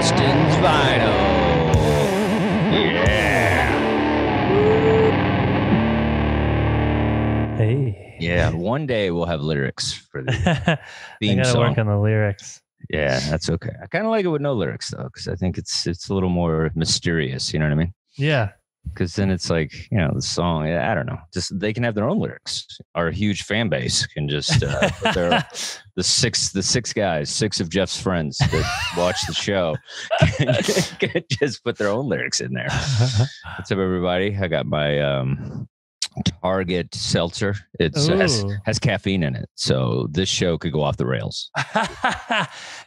Austin's Vinyl. Yeah. Hey. Yeah, one day we'll have lyrics for the I theme gotta song. work on the lyrics. Yeah, that's okay. I kind of like it with no lyrics though, because I think it's a little more mysterious. You know what I mean? Yeah. Because then it's like, the song. I don't know. Just they can have their own lyrics. Our huge fan base can just put the six guys, six of Jeff's friends that watch the show, can just put their own lyrics in there. What's up, everybody? I got my Target seltzer. It has caffeine in it, so this show could go off the rails.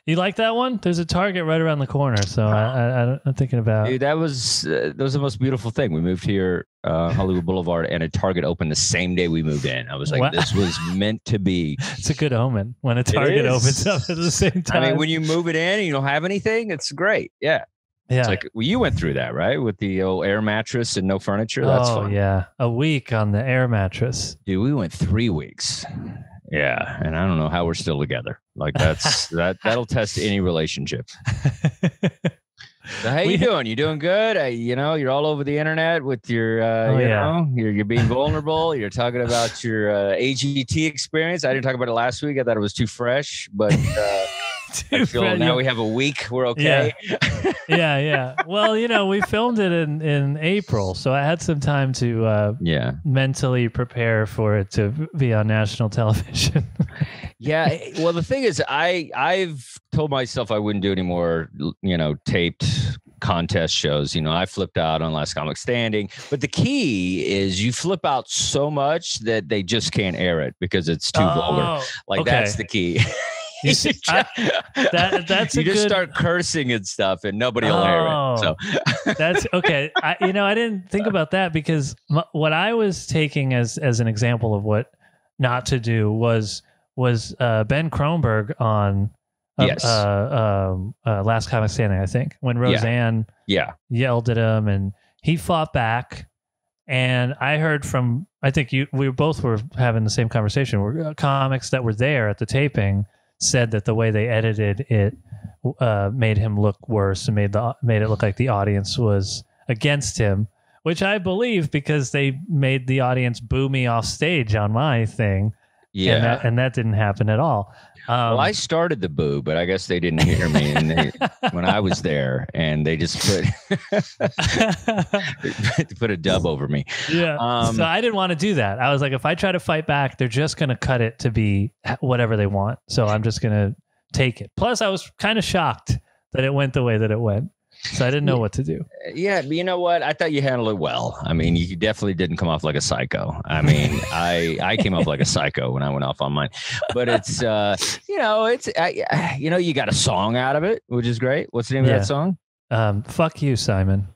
You like that one? There's a Target right around the corner, so I'm thinking about. Dude, that was the most beautiful thing. We moved here, Hollywood Boulevard, and a Target opened the same day we moved in. I was like, This was meant to be. It's a good omen when a Target opens up at the same time. I mean, when you move it in and you don't have anything, it's great. Yeah. Yeah. It's like, you went through that, right? With the old air mattress and no furniture. That's fun. Yeah. A week on the air mattress. Dude, we went 3 weeks. Yeah. And I don't know how we're still together. Like that'll test any relationship. So how you doing? You doing good? You're all over the internet with your, you're being vulnerable. You're talking about your AGT experience. I didn't talk about it last week. I thought it was too fresh, but I feel now we have a week. We're okay. Yeah. Well, we filmed it in April, so I had some time to mentally prepare for it to be on national television. Yeah. Well, the thing is, I've told myself I wouldn't do any more, taped contest shows. I flipped out on Last Comic Standing, but the key is you flip out so much that they just can't air it because it's too vulgar. That's the key. You see, that's you just start cursing and stuff, and nobody will hear it. So that's okay. I didn't think about that because what I was taking as an example of what not to do was Ben Kronberg on Last Comic Standing. I think when Roseanne yelled at him and he fought back. And I heard from we both were having the same conversation. Where comics that were there at the taping said that the way they edited it made him look worse and made it look like the audience was against him, which I believe because they made the audience boo me off stage on my thing. Yeah. And that didn't happen at all. Well, I started the boo, but I guess they didn't hear me when I was there, and they just put a dub over me. Yeah. So I didn't want to do that. I was like, if I try to fight back, they're just going to cut it to be whatever they want. So I'm just going to take it. Plus, I was kind of shocked that it went the way that it went. So I didn't know what to do. Yeah, but you know what? I thought you handled it well. I mean, you definitely didn't come off like a psycho. I mean, I came off like a psycho when I went off on mine. But it's, you got a song out of it, which is great. What's the name of that song? Fuck you, Simon.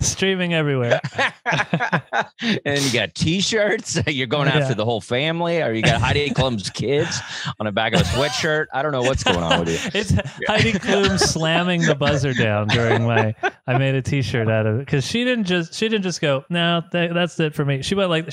Streaming everywhere. And you got t-shirts. You're going after the whole family, or you got Heidi Klum's kids on the back of a sweatshirt. I don't know what's going on with you. It's Heidi Klum slamming the buzzer down during I made a t-shirt out of it because she didn't just go, no, that's it for me. She went like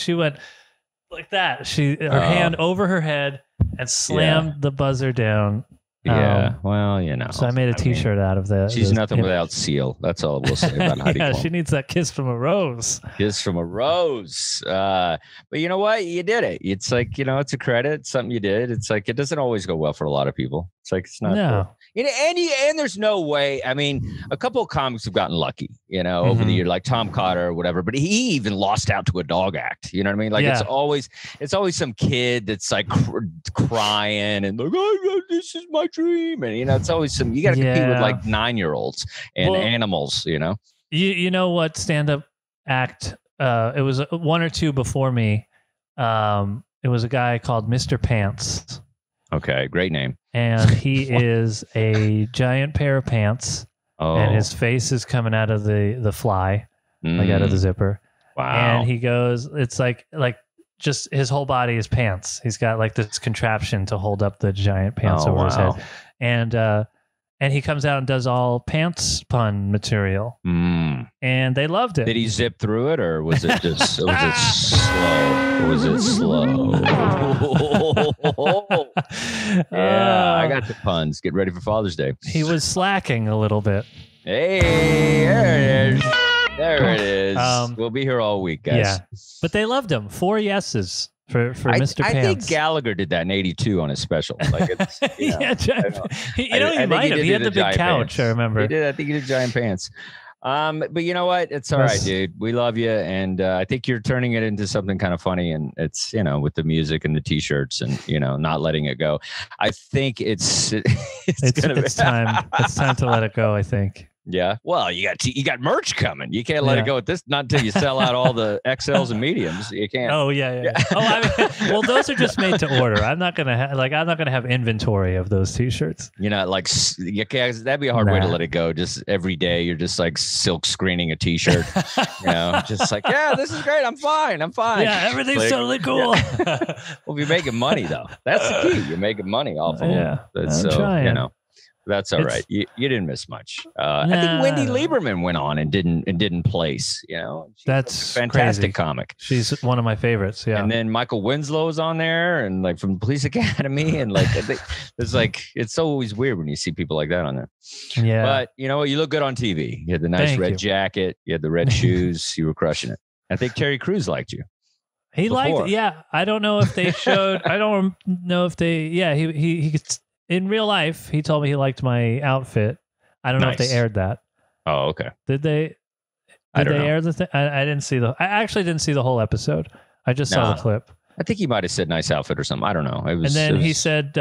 that. Her hand over her head and slammed the buzzer down. Yeah, well, So I made a t-shirt out of that. She's nothing without Seal. That's all we'll say about Heidi Klum. She needs that kiss from a rose. Kiss from a rose. But you know what? You did it. It's like, it's a credit. It's something you did. It's like, it doesn't always go well for a lot of people. It's like, it's not. No. And there's no way. I mean, a couple of comics have gotten lucky, over the year, like Tom Cotter or whatever, but he even lost out to a dog act. You know what I mean? Like it's always some kid that's like crying and like, oh, this is my dream. And, it's always you got to compete with like 9-year-olds and animals, You know what stand-up act, it was one or two before me. It was a guy called Mr. Pants. Okay, great name. And he is a giant pair of pants, and his face is coming out of the fly, like out of the zipper. Wow. And he goes, it's like just his whole body is pants. He's got like this contraption to hold up the giant pants over his head. And and he comes out and does all pants pun material, and they loved it. Did he zip through it, or was it just was it slow? Was it slow? Yeah, I got the puns. Get ready for Father's Day. He was slacking a little bit. Hey, there it is. There it is. We'll be here all week, guys. Yeah, but they loved him. 4 yeses. For Mr. Pants. I think Gallagher did that in '82 on his special. Like it's, he might have. He had the big couch. Pants. I remember. He did. I think he did giant pants. But you know what? It's all right, dude. We love you, and I think you're turning it into something kind of funny. And it's with the music and the T-shirts, and not letting it go. I think it's time. It's time to let it go. I think. Yeah. Well, you got merch coming. You can't let it go at this. Not until you sell out all the XLs and mediums. You can't. Oh yeah. Oh, well, those are just made to order. I'm not gonna have inventory of those T-shirts. That'd be a hard way to let it go. Just every day, you're just like silk screening a T-shirt. Just like, yeah, this is great. I'm fine. Yeah, everything's totally cool. Yeah. Well, you're making money though. That's the key. You're making money off of them. I'm trying. That's all right. You didn't miss much. I think Wendy Lieberman went on and didn't place. That's a fantastic crazy. comic. She's one of my favorites. Yeah. And then Michael Winslow is on there, and like from Police Academy, and like it's always weird when you see people like that on there. Yeah. But you look good on TV. You had the nice red jacket. You had the red shoes. You were crushing it. I think Terry Crews liked you. He liked. Yeah. I don't know if they showed. I don't know if they. Yeah. He in real life, he told me he liked my outfit. I don't know if they aired that. Oh, okay. Did they? Did they air the thing? I didn't see I actually didn't see the whole episode. I just saw the clip. I think he might have said nice outfit or something. I don't know. And then he said,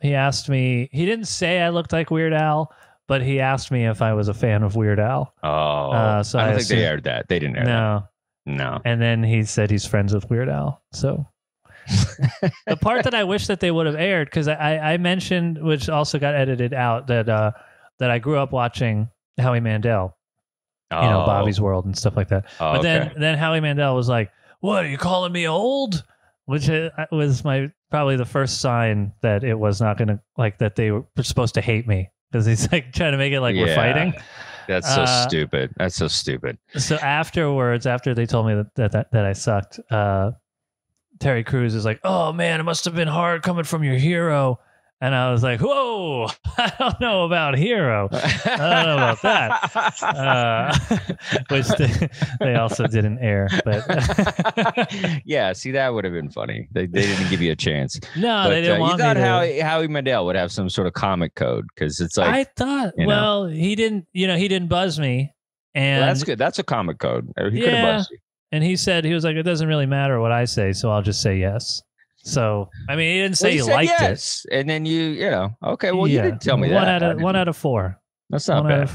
he asked me, he didn't say I looked like Weird Al, but he asked me if I was a fan of Weird Al. Oh, so I don't think they aired that. They didn't air that. No. And then he said he's friends with Weird Al. So the part that I wish that they would have aired, because I mentioned, which also got edited out, that I grew up watching Howie Mandel, Bobby's World and stuff like that. But then Howie Mandel was like, "What, are you calling me old?" Which was probably the first sign that it was not going to, like, that they were supposed to hate me, because he's like trying to make it like we're fighting. That's so stupid. That's so stupid. So afterwards, after they told me that I sucked, Terry Crews is like, "Oh man, it must have been hard coming from your hero." And I was like, "Whoa, I don't know about hero. I don't know about that." Which they also didn't air. But yeah, see, that would have been funny. They didn't give you a chance. No, they didn't want me to. You thought Howie Mandel would have some sort of comic code, because it's like, I thought. Well, he didn't. He didn't buzz me. And that's good. That's a comic code. He could have buzzed you. And he was like, "It doesn't really matter what I say, so I'll just say yes." So, I mean, he didn't say he liked yes. it. And then okay, well, you didn't tell me that. 1 out of 4. That's not bad.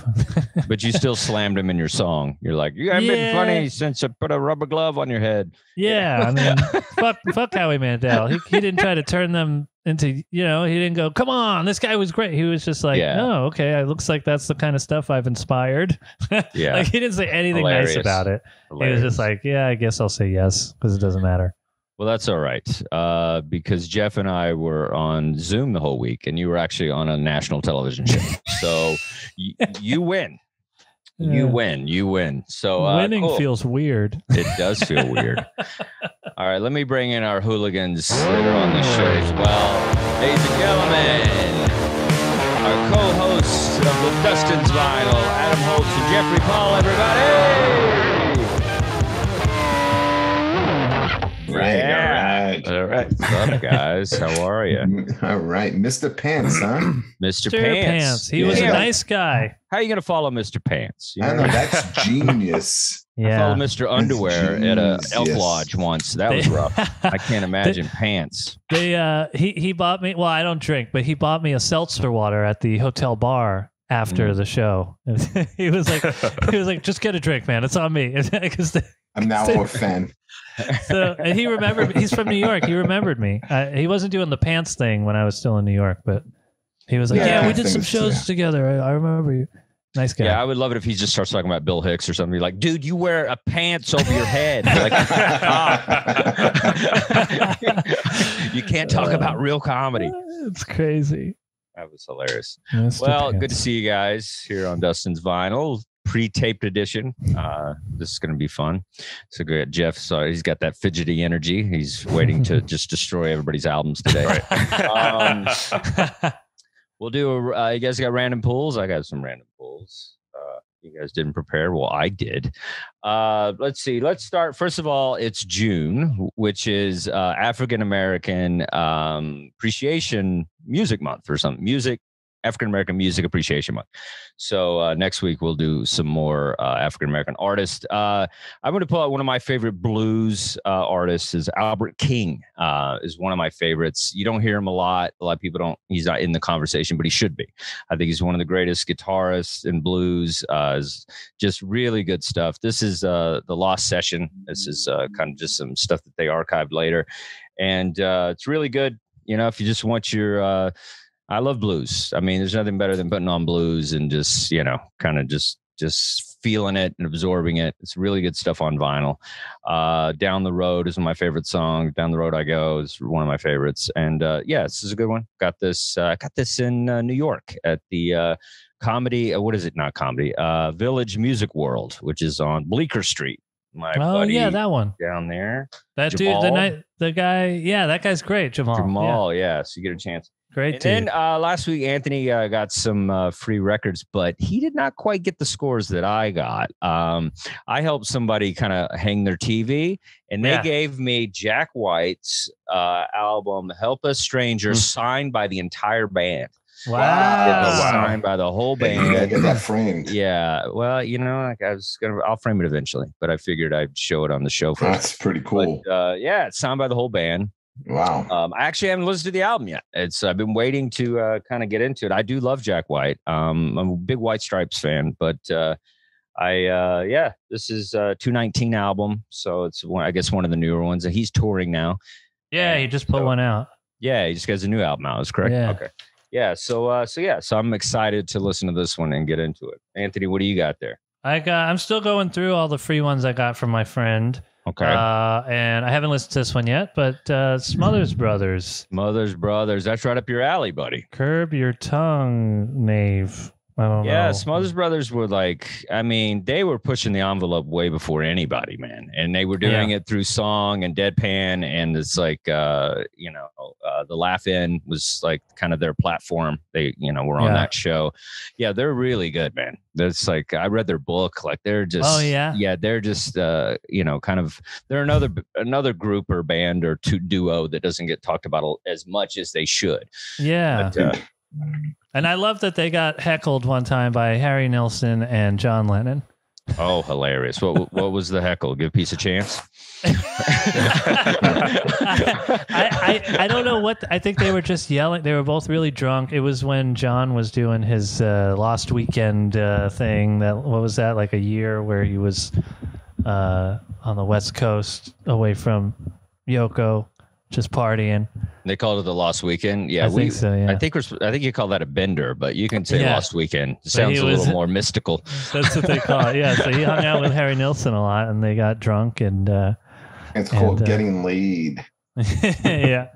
But you still slammed him in your song. You're like, "You haven't been funny since I put a rubber glove on your head." Yeah, I mean, fuck Howie Mandel. He didn't try to turn them into, he didn't go, "Come on, this guy was great." He was just like, "Oh, okay, it looks like that's the kind of stuff I've inspired." Yeah. Like, he didn't say anything nice about it. Hilarious. He was just like, "Yeah, I guess I'll say yes, because it doesn't matter." Well, that's all right, because Jeff and I were on Zoom the whole week, and you were actually on a national television show. So you win. You win. So winning feels weird. It does feel weird. All right, let me bring in our hooligans later on the show as well. Ladies and gentlemen, our co-hosts of the Dustin's Vinyl, Adam Holtz and Jeffrey Paul, everybody! All right. What's up, guys? How are you? All right. Mr. Pants, huh? Mr. Pants. He was a nice guy. How are you going to follow Mr. Pants? I know, that's genius. I followed Mr. Underwear at a Elk Lodge once. That was rough. I can't imagine pants. He bought me, well, I don't drink, but he bought me a seltzer water at the hotel bar after the show. he was like, "Just get a drink, man. It's on me." I'm now a fan. So, and he remembered. He's from New York. He remembered me. He wasn't doing the pants thing when I was still in New York, but he was like, "Yeah, we did some shows together. I remember you." Nice guy. Yeah, I would love it if he just starts talking about Bill Hicks or something. You're like, "Dude, you wear a pants over your head. Like, you can't talk about real comedy." It's crazy. That was hilarious. Well, good to see you guys here on Dustin's Vinyl pre-taped edition. This is going to be fun. So good. Jeff, sorry, he's got that fidgety energy. He's waiting to just destroy everybody's albums today. We'll do you guys got random pulls? I got some random pulls. You guys didn't prepare. Well, I did. Let's see. Let's start. First of all, it's June, which is African American Appreciation Music Month or something. African American Music Appreciation Month. So next week we'll do some more African American artists. I'm going to pull out one of my favorite blues artists. Is Albert King. Is one of my favorites. You don't hear him a lot. A lot of people don't. He's not in the conversation, but he should be. I think he's one of the greatest guitarists in blues. Is just really good stuff. This is the Lost Session. This is kind of just some stuff that they archived later, and it's really good. You know, if you just want your I love blues. I mean, there's nothing better than putting on blues and just, you know, kind of just feeling it and absorbing it. It's really good stuff on vinyl. Down the Road is one of my favorite songs. Down the Road I Go is one of my favorites. And yeah, this is a good one. Got this in New York at the comedy. What is it? Not comedy. Village Music World, which is on Bleecker Street. My buddy that one down there. That Jamal. Dude, the guy. Yeah, that guy's great. Jamal. Yeah. So you get a chance. Great. And then last week, Anthony got some free records, but he did not quite get the scores that I got. I helped somebody kind of hang their TV, and they gave me Jack White's album "Help Us Stranger," signed by the entire band. Wow. Signed by the whole band. You gotta get that framed. Yeah. Well, you know, I'll frame it eventually, but I figured I'd show it on the show first. That's pretty cool. But, yeah, it's signed by the whole band. Wow. I actually haven't listened to the album yet. I've been waiting to kind of get into it. I do love Jack White. I'm a big White Stripes fan, but this is a 219 album. So it's I guess one of the newer ones, and he's touring now. Yeah. He just put one out. Yeah. He just has a new album out. Is correct. Yeah. Okay. Yeah. So I'm excited to listen to this one and get into it. Anthony, what do you got there? I'm still going through all the free ones I got from my friend. Okay. And I haven't listened to this one yet, but Smothers Brothers. Smothers Brothers. That's right up your alley, buddy. Curb Your Tongue, Nave. I don't know. Yeah, Smothers Brothers were they were pushing the envelope way before anybody, man. And they were doing it through song and deadpan. And it's like, the Laugh-In was like kind of their platform. They, were on that show. Yeah, they're really good, man. That's like, I read their book. Like they're just, they're just, kind of, they're another group or band or duo that doesn't get talked about as much as they should. Yeah. But, and I love that they got heckled one time by Harry Nilsson and John Lennon. Oh, hilarious. What was the heckle? Give Peace a chance? I don't know what. I think they were just yelling. They were both really drunk. It was when John was doing his Lost Weekend thing. What was that, like a year where he was on the West Coast away from Yoko, just partying. They called it the Lost Weekend. Yeah, I think so. Yeah. I think you call that a bender, but you can say Lost Weekend. It sounds a little more mystical. That's what they call it. Yeah. So he hung out with Harry Nilsson a lot, and they got drunk and. It's called getting laid. Yeah.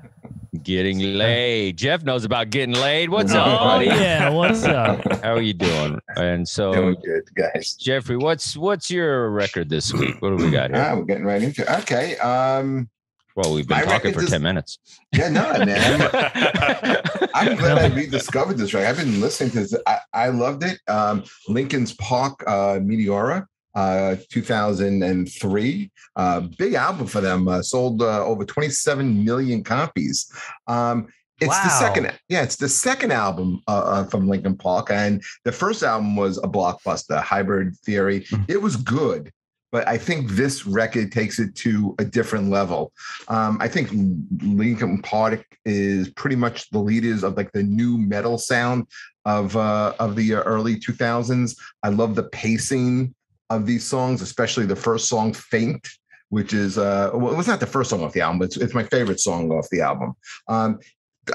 Getting laid. Jeff knows about getting laid. What's up, buddy? Yeah. What's up? How are you doing? And so, doing good, guys. Jeffrey, what's your record this week? What do we got here? We're getting right into it. Okay. Well, we've been talking for 10 minutes. Yeah, no, man. I'm glad I rediscovered this record. I've been listening to this. I loved it. Linkin's Park Meteora, 2003. Big album for them. Sold over 27 million copies. It's the second album from Linkin Park. And the first album was a blockbuster, Hybrid Theory. It was good. But I think this record takes it to a different level. I think Linkin Park is pretty much the leaders of like the new metal sound of the early 2000s. I love the pacing of these songs, especially the first song, Faint, which is it was not the first song off the album, but it's my favorite song off the album. I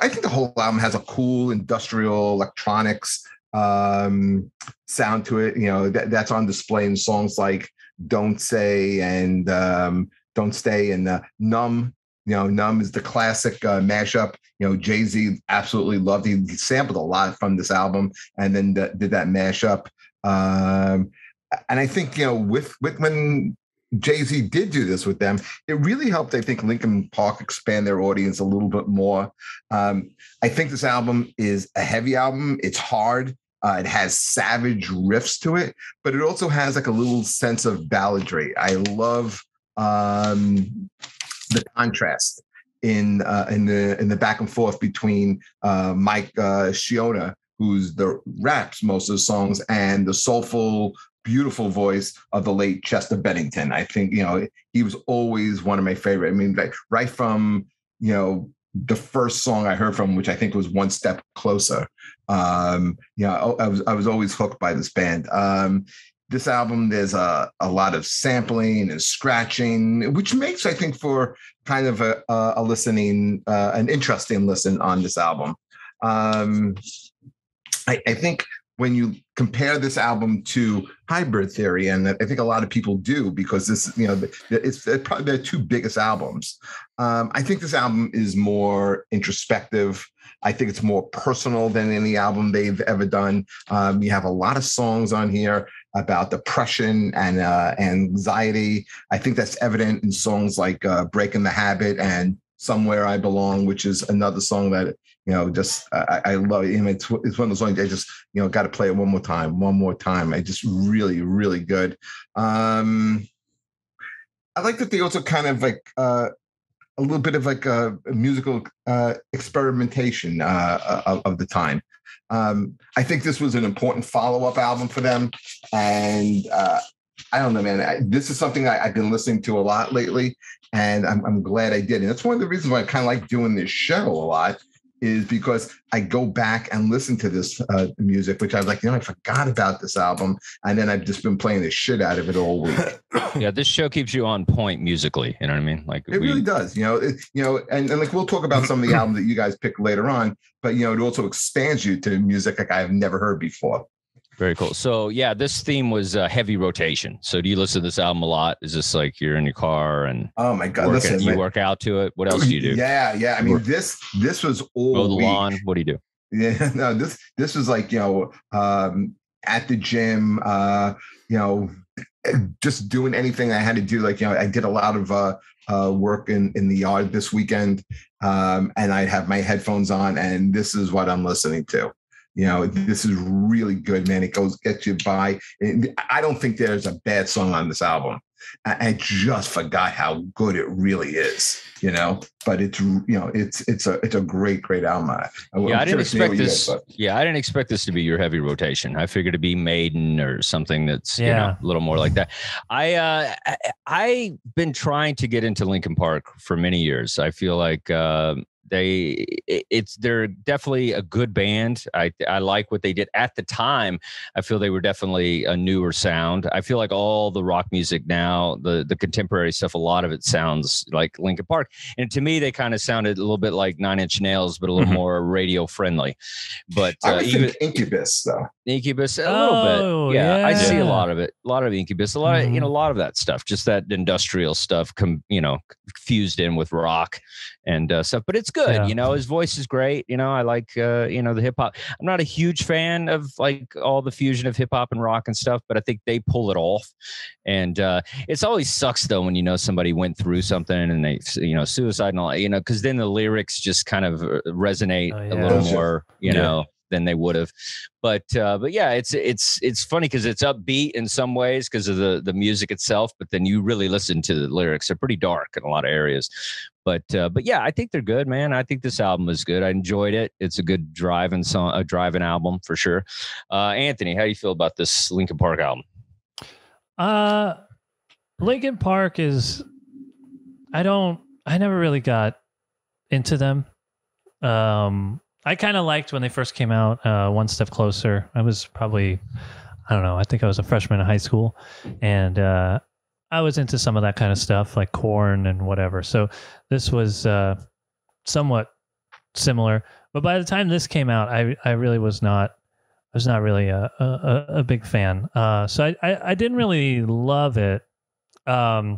think the whole album has a cool industrial electronics sound to it. That's on display in songs like Don't Say and Don't Stay and Numb. Numb is the classic mashup, Jay-Z absolutely loved it. He sampled a lot from this album and then did that mashup. And I think, with when Jay-Z did do this with them, it really helped, I think, Linkin Park expand their audience a little bit more. I think this album is a heavy album. It's hard. It has savage riffs to it, but it also has like a little sense of balladry. I love the contrast in the back and forth between Mike Shiona, who's the raps most of the songs, and the soulful, beautiful voice of the late Chester Bennington. I think, he was always one of my favorite. I mean, like right from, the first song I heard from, which I think was One Step Closer. I was always hooked by this band. This album, there's a lot of sampling and scratching, which makes, I think, for kind of a listening, an interesting listen on this album. I think when you compare this album to Hybrid Theory, and I think a lot of people do, because this, it's probably their two biggest albums. I think this album is more introspective. I think it's more personal than any album they've ever done. You have a lot of songs on here about depression and anxiety. I think that's evident in songs like Breaking the Habit and Somewhere I Belong, which is another song that, I love it. It's one of those songs I just, got to play it one more time. I just really, really good. I like that they also kind of like a little bit of like a musical experimentation of the time. I think this was an important follow-up album for them. And I don't know, man, this is something I've been listening to a lot lately, and I'm glad I did. And that's one of the reasons why I kind of like doing this show a lot, is because I go back and listen to this music, which I was like, I forgot about this album. And then I've just been playing the shit out of it all week. Yeah, this show keeps you on point musically. You know what I mean? Like it really does, and like we'll talk about some of the albums that you guys pick later on, but, it also expands you to music like I've never heard before. Very cool. So yeah, this theme was heavy rotation. So do you listen to this album a lot? Is this like you're in your car and oh my god, you work out to it? What else do you do? Yeah. I mean, this was all mow the lawn. What do you do? Yeah, no, this was like at the gym, just doing anything I had to do. Like I did a lot of work in the yard this weekend, and I'd have my headphones on, and this is what I'm listening to. This is really good, man. It gets you by. I don't think there's a bad song on this album. I just forgot how good it really is, but it's a great album. I didn't expect this. I didn't expect this to be your heavy rotation. I figured it'd be Maiden or something that's a little more like that. I've been trying to get into Linkin Park for many years. I feel like they're definitely a good band. I like what they did at the time. I feel they were definitely a newer sound. I feel like all the rock music now, the contemporary stuff, a lot of it sounds like Linkin Park. And to me, they kind of sounded a little bit like Nine Inch Nails, but a little more radio friendly. But even Incubus, though. Incubus, a little bit. Yeah, I see a lot of it. A lot of Incubus, a lot of that stuff, just that industrial stuff, fused in with rock and stuff. But it's good. His voice is great. I like the hip hop. I'm not a huge fan of like all the fusion of hip hop and rock and stuff, but I think they pull it off. And it's always sucks though when somebody went through something and they suicide and all, because then the lyrics just kind of resonate a little more, than they would have. But yeah, it's funny because it's upbeat in some ways because of the music itself, but then you really listen to the lyrics. They're pretty dark in a lot of areas. But yeah, I think they're good, man. I think this album is good. I enjoyed it. It's a good driving album for sure. Anthony, how do you feel about this Linkin Park album? Linkin Park is, I never really got into them. I kind of liked when they first came out, One Step Closer. I was probably, I don't know, I think I was a freshman in high school. And I was into some of that kind of stuff, like Korn and whatever. So this was somewhat similar. But by the time this came out, I really was not really a big fan. So I didn't really love it. I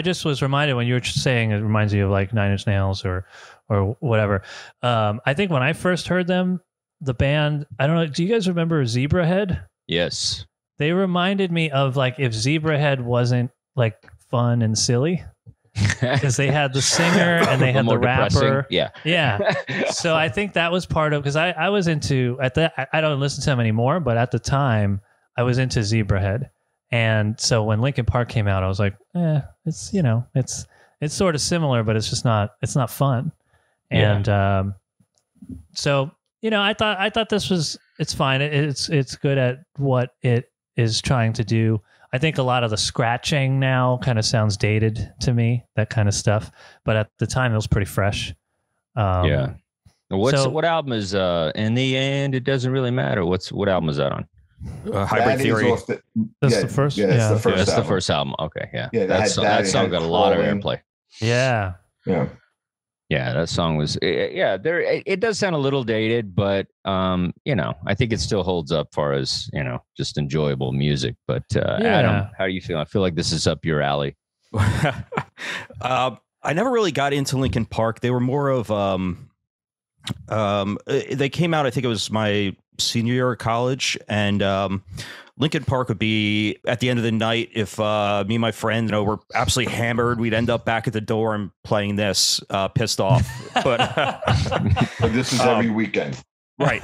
just was reminded when you were saying it reminds you of like Nine Inch Nails or or whatever. I think when I first heard them, the band, I don't know, do you guys remember Zebrahead? Yes. They reminded me of like if Zebrahead wasn't like fun and silly, because they had the singer and they had the rapper. Depressing. Yeah. So I think that was part of, because I was into, I don't listen to them anymore, but at the time I was into Zebrahead. And so when Linkin Park came out, I was like, it's, you know, it's sort of similar, but it's not fun. And so, you know, I thought this was, it's fine. It's good at what it is trying to do. I think a lot of the scratching now kind of sounds dated to me, that kind of stuff. But at the time, it was pretty fresh. What album is In the End? It doesn't really matter. What album is that on? Hybrid Theory. That's the first. Yeah, that's the first album. Okay, yeah. That song got a lot of airplay. Yeah. Yeah, that song was it does sound a little dated, but you know, I think it still holds up far as, you know, just enjoyable music. But Adam, how do you feel? I feel like this is up your alley. I never really got into Linkin Park. They were more of they came out, I think it was my senior year of college, and Linkin Park would be at the end of the night. If me and my friend, you know, were absolutely hammered, we'd end up back at the door and playing this, pissed off. But this is every weekend, right?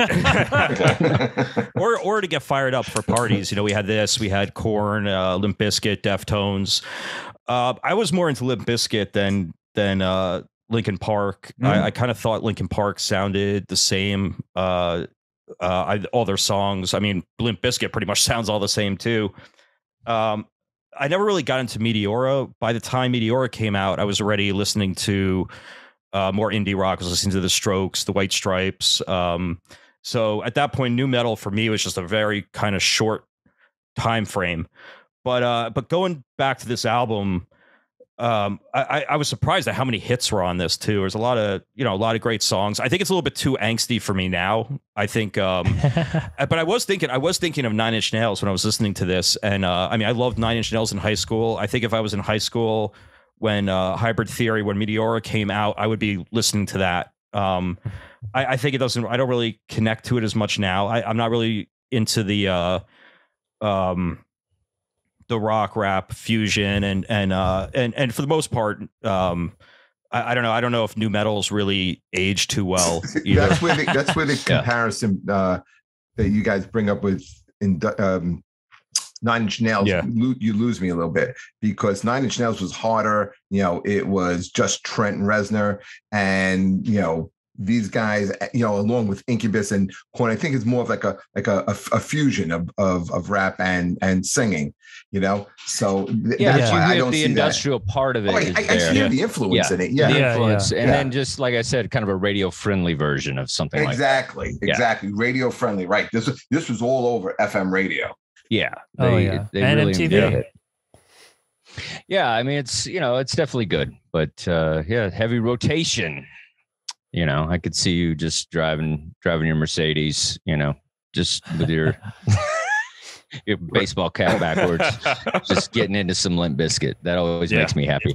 or to get fired up for parties. You know, we had this, we had Korn, Limp Bizkit, Deftones. I was more into Limp Bizkit than Linkin Park. I kind of thought Linkin Park sounded the same. All their songs. I mean, Limp Bizkit pretty much sounds all the same too. I never really got into Meteora. By the time Meteora came out, I was already listening to more indie rock. I was listening to The Strokes, The White Stripes. So at that point, nu metal for me was just a very kind of short time frame. But going back to this album, I was surprised at how many hits were on this too. There's a lot of great songs. I think it's a little bit too angsty for me now. I think, but I was thinking of Nine Inch Nails when I was listening to this. And I mean, I loved Nine Inch Nails in high school. I think if I was in high school when Hybrid Theory, when Meteora came out, I would be listening to that. I think I don't really connect to it as much now. I'm not really into the rock rap fusion and for the most part, I don't know. I don't know if nu metal's really aged too well either. That's where the comparison that you guys bring up with Nine Inch Nails, you lose me a little bit, because Nine Inch Nails was harder. You know, it was just Trent Reznor, and you know, these guys, you know, along with Incubus and Korn, I think it's more of like a fusion of rap and singing, you know. So that's why I don't see the industrial part of it. I see the influence in it. The influence, and then just like I said, kind of a radio friendly version of something. Exactly. Radio friendly, right? This was all over FM radio. Yeah. They and really MTV. it. Yeah, I mean, it's, you know, it's definitely good, but heavy rotation. You know, I could see you just driving your Mercedes, you know, just with your baseball cap backwards, just getting into some Limp Bizkit. That always makes me happy.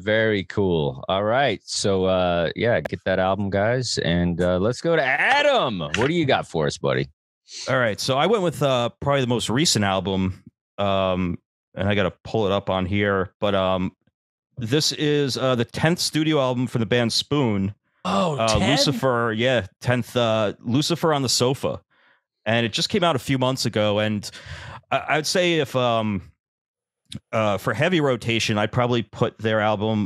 Very cool. All right. So, get that album, guys. And let's go to Adam. What do you got for us, buddy? All right. So I went with probably the most recent album. And I got to pull it up on here. But this is the 10th studio album from the band Spoon. Oh, 10? Lucifer. Yeah. 10th Lucifer on the Sofa. And it just came out a few months ago. And I'd say if for heavy rotation, I'd probably put their album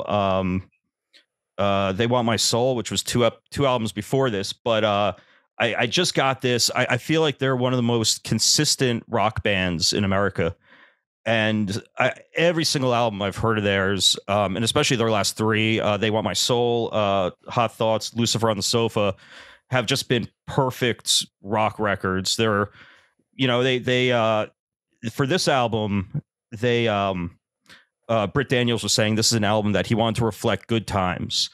They Want My Soul, which was two albums before this. But I just got this. I feel like they're one of the most consistent rock bands in America. And every single album I've heard of theirs, and especially their last three, They Want My Soul, Hot Thoughts, Lucifer on the Sofa, have just been perfect rock records. They're, you know, they for this album, Britt Daniels was saying this is an album that he wanted to reflect good times.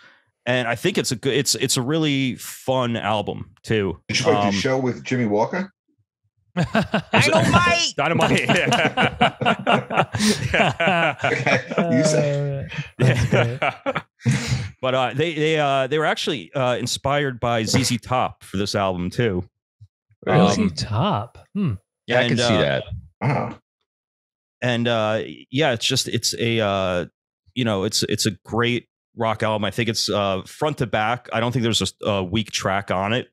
And I think it's a really fun album too. Did you like the show with Jimmy Walker? Dynamite. Dynamite. Okay, you say. But they were actually inspired by ZZ Top for this album too. ZZ Top. Yeah, I can see that. Wow. And yeah, it's a it's a great rock album. I think it's front to back. I don't think there's a weak track on it.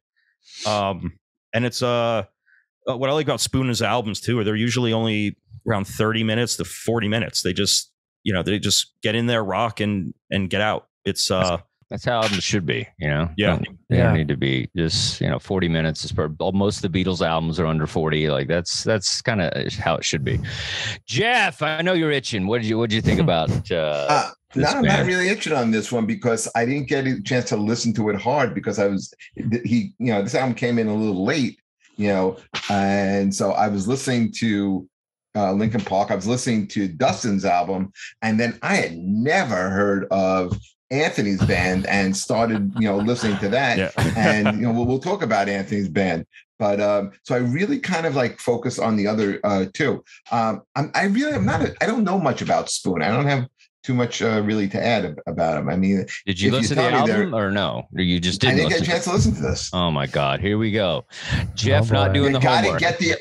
And it's what I like about Spoon's albums too, are they're usually only around 30 minutes to 40 minutes. They just get in there, rock and get out. It's that's how albums should be, Yeah. They don't need to be just 40 minutes. Most of the Beatles albums are under 40. Like that's kind of how it should be. Jeff, I know you're itching. What did you think about? I'm not really itching on this one because I didn't get a chance to listen to it hard because this album came in a little late, and so I was listening to Linkin Park. I was listening to Dustin's album, and then I had never heard of Anthony's band and started, listening to that. Yeah. And, we'll talk about Anthony's band. But so I really kind of like focus on the other two. I don't know much about Spoon. I don't have too much really to add about him. I mean, did you listen to the album or no? Or you just didn't? I didn't get a chance to listen to this. Oh my God, here we go. Jeff not doing the homework. You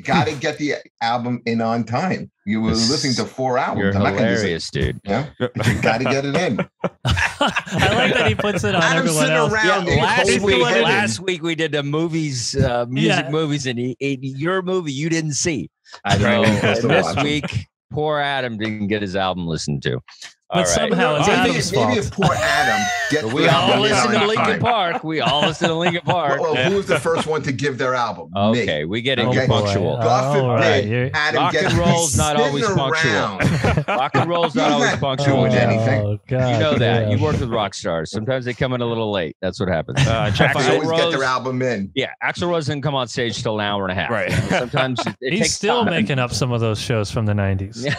got to get the album in on time. You were listening to 4 albums. You're hilarious, dude. Yeah, you got to get it in. I like that he puts it on everyone else. Last week we did the movies, music movies, and your movie you didn't see. I know. This week. Poor Adam didn't get his album listened to. But somehow it's Adam's fault. Maybe if poor Adam gets we all listen to Linkin Park. We all listen to Linkin Park. Well, who was the first one to give their album? Okay, Me. we get it punctual. God forbid Adam rock and roll's not always punctual. Rock and roll's not always punctual. Anything. God, you know that. You work with rock stars. Sometimes they come in a little late. That's what happens. Axl Rose get their album in. Yeah, Axl Rose didn't come on stage till an hour and a half. Right. Sometimes he's still making up some of those shows from the 90s.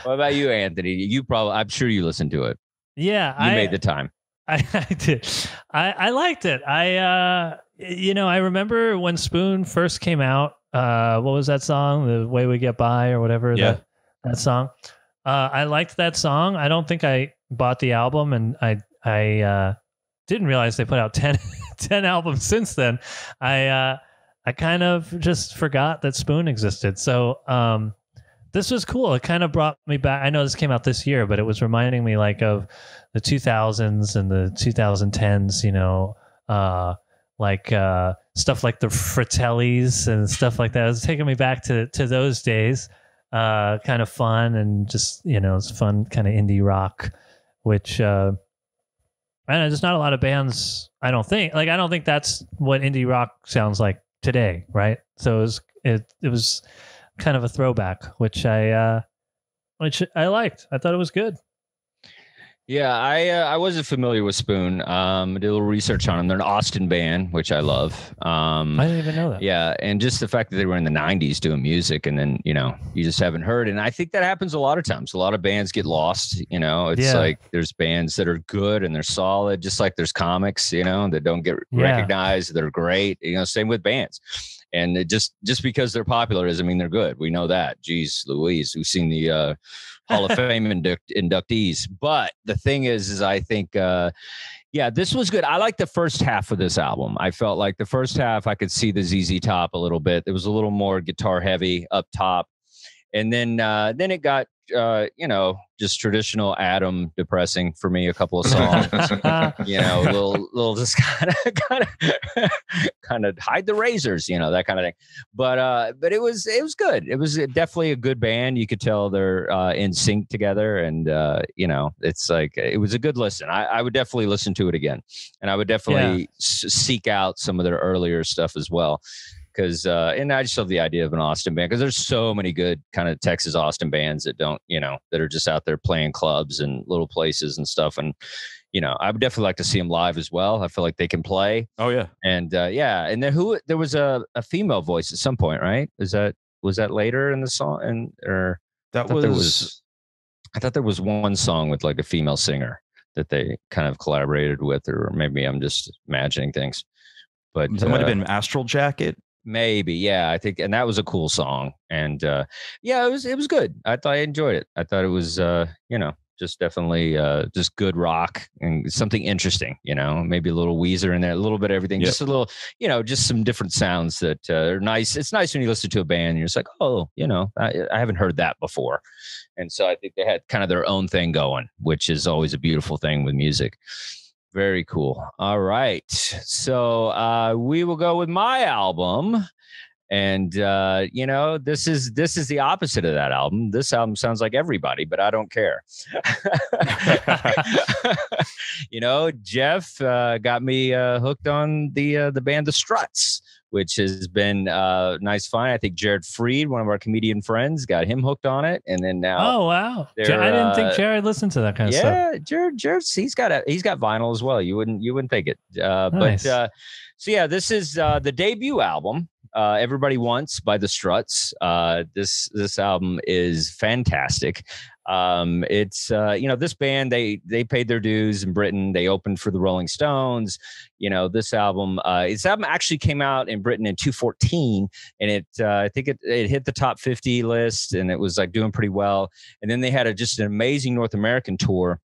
What about you, Anthony? I'm sure you listened to it. Yeah, you made the time. I did. I liked it. I remember when Spoon first came out. What was that song? The Way We Get By or whatever. Yeah. That song. I liked that song. I don't think I bought the album, and I didn't realize they put out 10 albums since then. I kind of just forgot that Spoon existed. So. This was cool. It kind of brought me back. I know this came out this year, but it was reminding me like of the 2000s and the 2010s, stuff like the Fratellis and stuff like that. It was taking me back to those days. Kind of fun and just, it's fun kind of indie rock, which, I don't know, there's not a lot of bands, I don't think that's what indie rock sounds like today. Right. So it was kind of a throwback, which I liked. I thought it was good. Yeah, I wasn't familiar with Spoon. I did a little research on them. They're an Austin band, which I love. I didn't even know that. Yeah, and just the fact that they were in the 90s doing music, and then, you just haven't heard. And I think that happens a lot of times. A lot of bands get lost, It's like there's bands that are good and they're solid, just like there's comics, that don't get recognized. They're great. Same with bands. And it just because they're popular doesn't mean they're good. We know that. Jeez Louise, we've seen the Hall of Fame inductees. But the thing is I think, this was good. I like the first half of this album. I felt like the first half, I could see the ZZ Top a little bit. It was a little more guitar heavy up top. And then it got, just traditional Adam depressing for me. A couple of songs, little just kind of hide the razors, that kind of thing. But it was good. It was definitely a good band. You could tell they're in sync together, and it's like it was a good listen. I would definitely listen to it again, and I would definitely seek out some of their earlier stuff as well. Because and I just love the idea of an Austin band, because there's so many good kind of Texas Austin bands that don't, that are just out there playing clubs and little places and stuff. And, I would definitely like to see them live as well. I feel like they can play. Oh yeah. And and then there was a female voice at some point, right? Was that later in the song? And I thought there was one song with like a female singer that they kind of collaborated with, or maybe I'm just imagining things. But that might have been Astral Jacket. Maybe, yeah, I think, and that was a cool song, and yeah, it was good. I enjoyed it. I thought it was, just definitely just good rock and something interesting. Maybe a little Weezer in there, a little bit of everything, just a little, just some different sounds that are nice. It's nice when you listen to a band and you're just like, oh, I haven't heard that before, and so I think they had kind of their own thing going, which is always a beautiful thing with music. Very cool. All right. So we will go with my album. And this is the opposite of that album. This album sounds like everybody, but I don't care. Jeff got me hooked on the band The Struts, which has been nice fun. I think Jared Freed, one of our comedian friends, got him hooked on it, and then now. Oh wow! I didn't think Jared listened to that kind of stuff. Yeah, Jared, he's got vinyl as well. You wouldn't think it, nice. But so yeah, this is the debut album. Everybody Wants by The Struts. This album is fantastic. It's this band, they paid their dues in Britain. They opened for the Rolling Stones. This album actually came out in Britain in 2014, and I think it hit the top 50 list, and it was like doing pretty well. And then they had just an amazing North American tour.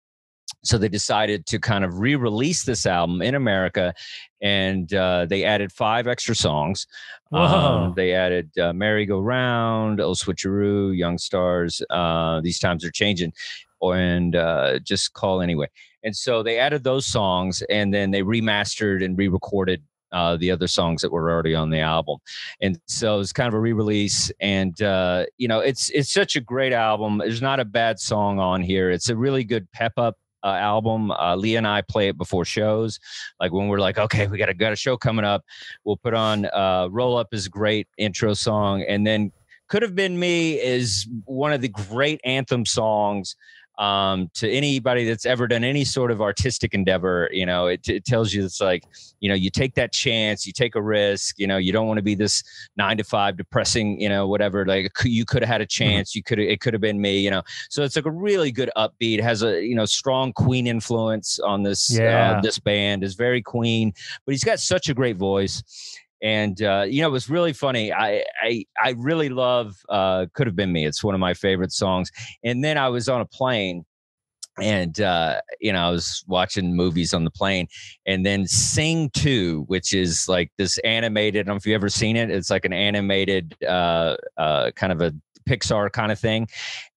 So they decided to kind of re-release this album in America, and they added 5 extra songs. They added Merry Go Round, Oh Switcheroo, Young Stars, These Times Are Changing, and Just Call Anyway. And so they added those songs, and then they remastered and re-recorded the other songs that were already on the album. And so it's kind of a re-release, and it's such a great album. There's not a bad song on here. It's a really good pep up album. Leah and I play it before shows. Like when we're like, okay, we got a show coming up, we'll put on Roll Up is a great intro song. And then Could Have Been Me is one of the great anthem songs to anybody that's ever done any sort of artistic endeavor. It tells you, it's like, you take that chance, you take a risk, you don't want to be this 9-to-5 depressing, whatever, like you could have had a chance. It could have been me, so it's like a really good upbeat. It has a, strong Queen influence on this, this band is very Queen, but he's got such a great voice. And, it was really funny. I really love Could Have Been Me. It's one of my favorite songs. And then I was on a plane, and, I was watching movies on the plane, and then Sing 2, which is like this animated, I don't know if you've ever seen it. It's like an animated kind of a Pixar kind of thing.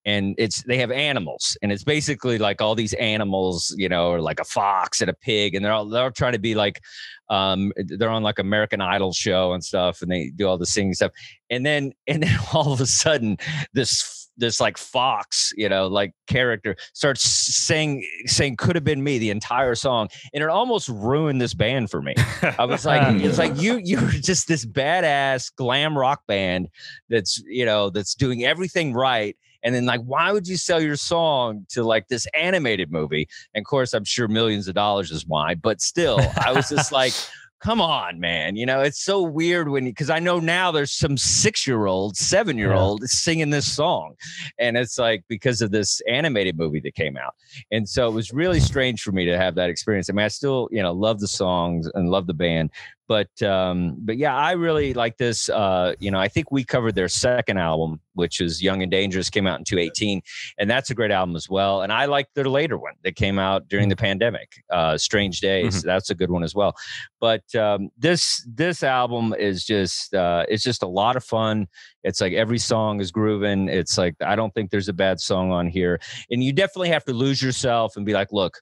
And they have animals, and it's basically like all these animals, or like a fox and a pig, and they're all trying to be like, they're on like American Idol show and stuff, and they do all the singing stuff. And then all of a sudden this like fox, like character starts saying Could Have Been Me the entire song, and it almost ruined this band for me. I was like, it's like you're just this badass glam rock band that's doing everything right. And then, like, why would you sell your song to like this animated movie? And of course, I'm sure millions of dollars is why. But still, I was just like, come on, man. It's so weird because I know now there's some 6-year-old, 7-year-old singing this song. And it's like because of this animated movie that came out. And so it was really strange for me to have that experience. I mean, I still, love the songs and love the band. But yeah, I really like this. I think we covered their second album, which is Young and Dangerous, came out in 2018. And that's a great album as well. And I like their later one that came out during the pandemic, Strange Days. Mm-hmm. That's a good one as well. But this album is just, it's just a lot of fun. It's like every song is grooving. It's like, I don't think there's a bad song on here. And you definitely have to lose yourself and be like, look,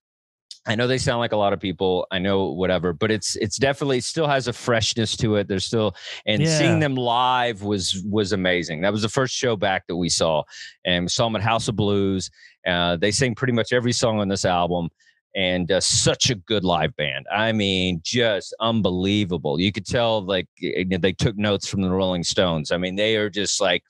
I know they sound like a lot of people. I know whatever, but it's definitely still has a freshness to it. There's still, and seeing them live was amazing. That was the first show back that we saw, and we saw them at House of Blues. They sing pretty much every song on this album, and such a good live band. I mean, just unbelievable. You could tell like they took notes from the Rolling Stones. I mean, they are just like,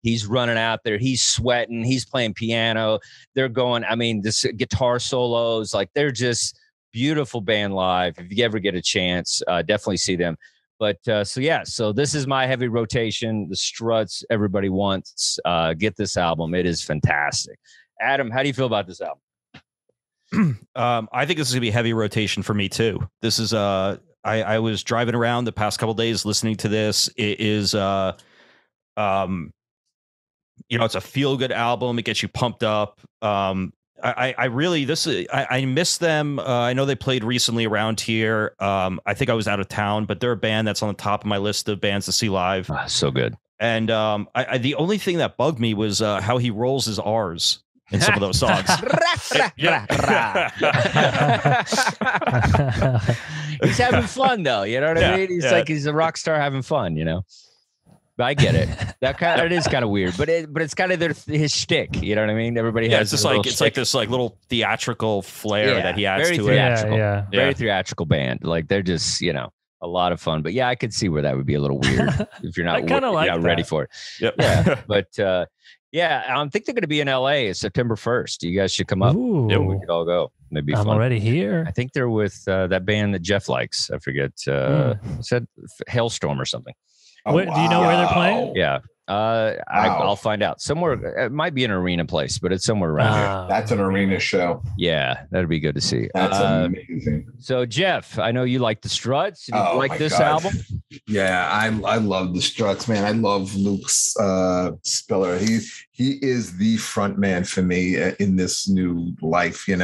he's running out there, he's sweating, he's playing piano. They're going, I mean, this guitar solos, like they're just beautiful band live. If you ever get a chance, definitely see them. But so this is my heavy rotation. The Struts, Everybody Wants. Get this album. It is fantastic. Adam, how do you feel about this album? I think this is gonna be a heavy rotation for me too. This is I was driving around the past couple of days listening to this. It is, it's a feel good album. It gets you pumped up. I really I miss them. I know they played recently around here. I think I was out of town, but they're a band that's on the top of my list of bands to see live. So good. And the only thing that bugged me was how he rolls his R's in some of those songs. He's having fun though. You know what I mean? He's like, he's a rock star having fun, I get it. It is kind of weird, but it's kind of his shtick. You know what I mean? Everybody has. It's just like this little theatrical flair that he adds to it. Very theatrical band. Like they're just a lot of fun. But I could see where that would be a little weird if you're not ready for it. Yep. Yeah, but I think they're going to be in LA September 1st. You guys should come up. Yeah, we could all go. Maybe I'm already here. I think they're with that band that Jeff likes. I forget. Said Hailstorm or something. Do you know where they're playing? Yeah. I'll find out. Somewhere, it might be an arena place, but it's somewhere around here. That's an arena show. Yeah, that'd be good to see. That's amazing. So, Jeff, I know you like the Struts. You like this album? Yeah, I love the Struts, man. I love Luke Spiller. He is the front man for me in this new life. And